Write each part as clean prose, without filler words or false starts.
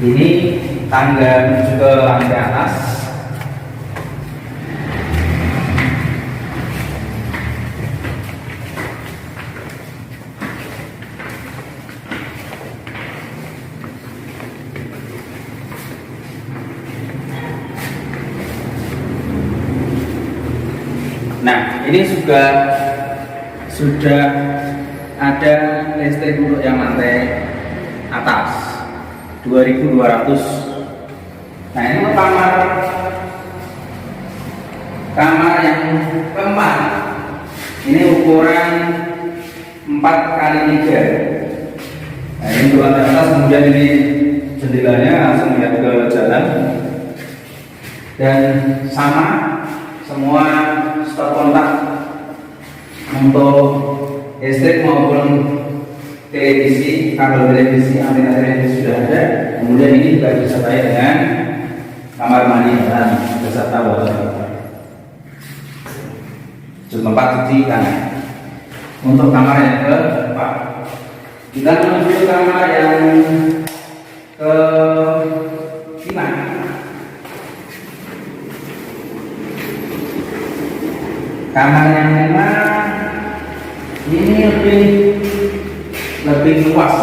Ini tangga menuju ke lantai atas. Nah, ini sudah ada listrik untuk yang lantai atas 2200. Nah, ini kamar yang keempat. Ini ukuran 4x3. Nah, ini untuk lantai atas, kemudian ini jendelanya langsung lihat ke jalan. Dan sama semua stop kontak untuk listrik maupun televisi, kabel televisi, antena televisi sudah ada. Kemudian ini juga disertai dengan kamar mandi dan beserta water heater, tempat cuci tangan. Untuk kamar yang keempat, kita menuju kamar yang kelima. Kamar yang memang ini lebih luas.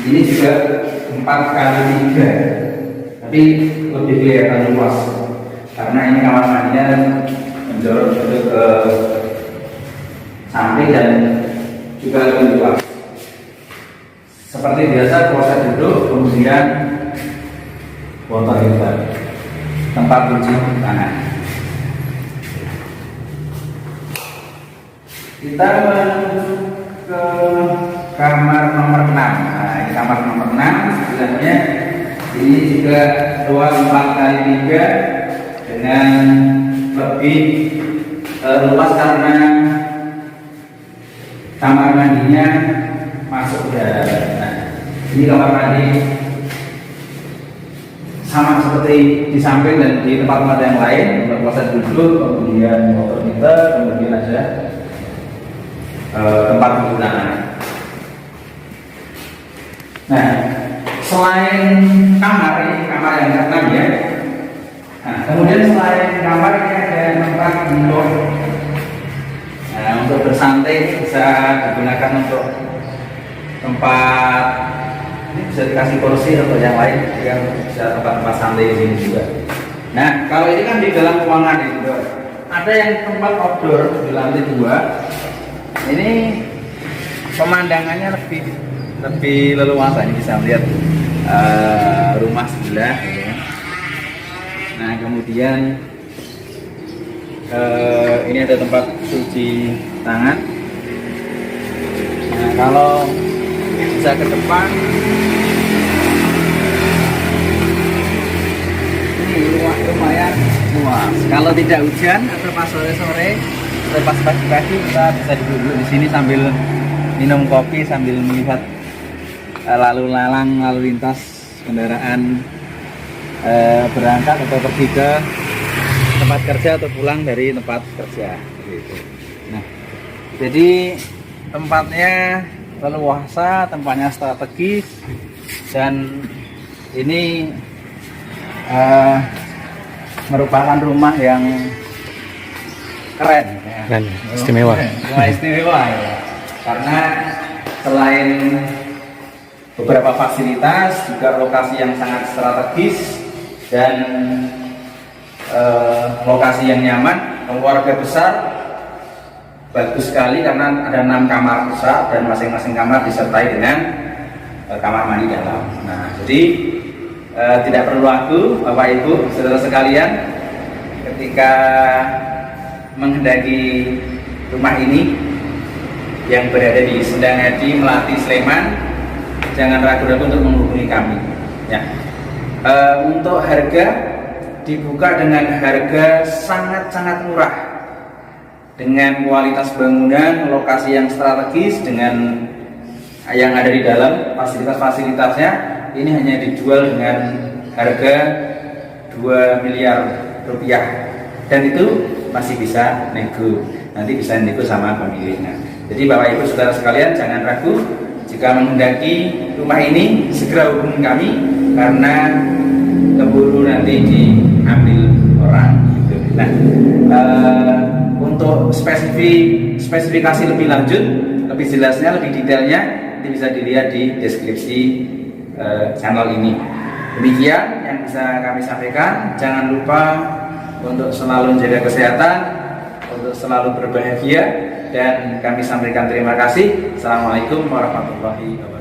Ini juga 4x3, tapi lebih kelihatan luas karena ini kamar mandinya menjorok ke samping dan juga lebih luas. Seperti biasa, kloset duduk, kemudian water heater, tempat cuci tangan. Kita menuju ke kamar nomor 6. Nah, ini kamar nomor 6 sebenarnya ini juga ruang 4x3 dengan lebih luas karena kamar mandinya masuk ke dalam. Nah, ini kamar mandi sama seperti di samping dan di tempat-tempat yang lain, untuk kloset duduk, kemudian water heater, kemudian ada tempat penggunaan. Nah, selain kamar, ini kamar yang ke-6 ya. Nah, kemudian selain kamar ini ada tempat untuk bersantai, bisa digunakan untuk tempat, ini bisa dikasih kursi atau yang lain, yang bisa tempat-tempat santai di sini juga. Nah, kalau ini kan di dalam ruangan itu ada yang tempat outdoor di lantai 2. Ini pemandangannya lebih leluasa, ini bisa melihat rumah sebelah ya. Nah, kemudian ini ada tempat cuci tangan. Nah, kalau bisa ke depan, ini lumayan luas. Kalau tidak hujan atau pas sore-sore, pas pagi-pagi, kita bisa duduk di sini sambil minum kopi, sambil melihat lalu lintas kendaraan berangkat atau pergi ke tempat kerja atau pulang dari tempat kerja. Gitu. Nah, jadi tempatnya leluasa, tempatnya strategis, dan ini merupakan rumah yang keren, istimewa. Istimewa ya. Karena selain beberapa fasilitas, juga lokasi yang sangat strategis dan lokasi yang nyaman, keluarga besar, bagus sekali karena ada 6 kamar besar dan masing-masing kamar disertai dengan kamar mandi dalam. Nah, jadi tidak perlu ragu, Bapak Ibu, saudara sekalian, ketika menghendaki rumah ini yang berada di Sendang Adi, Melati, Sleman, jangan ragu-ragu untuk menghubungi kami. Ya. Untuk harga dibuka dengan harga sangat-sangat murah, dengan kualitas bangunan, lokasi yang strategis, dengan yang ada di dalam fasilitas-fasilitasnya, ini hanya dijual dengan harga 2 miliar rupiah, dan itu masih bisa nego, nanti bisa nego sama pemiliknya. Jadi Bapak Ibu saudara sekalian, jangan ragu, jika jika menghendaki rumah ini segera hubungi kami karena keburu nanti diambil orang gitu. Nah, untuk spesifikasi lebih lanjut, lebih jelasnya, lebih detailnya nanti bisa dilihat di deskripsi channel ini. Demikian yang bisa kami sampaikan. Jangan lupa untuk selalu menjaga kesehatan, untuk selalu berbahagia, dan kami sampaikan terima kasih. Assalamualaikum warahmatullahi wabarakatuh.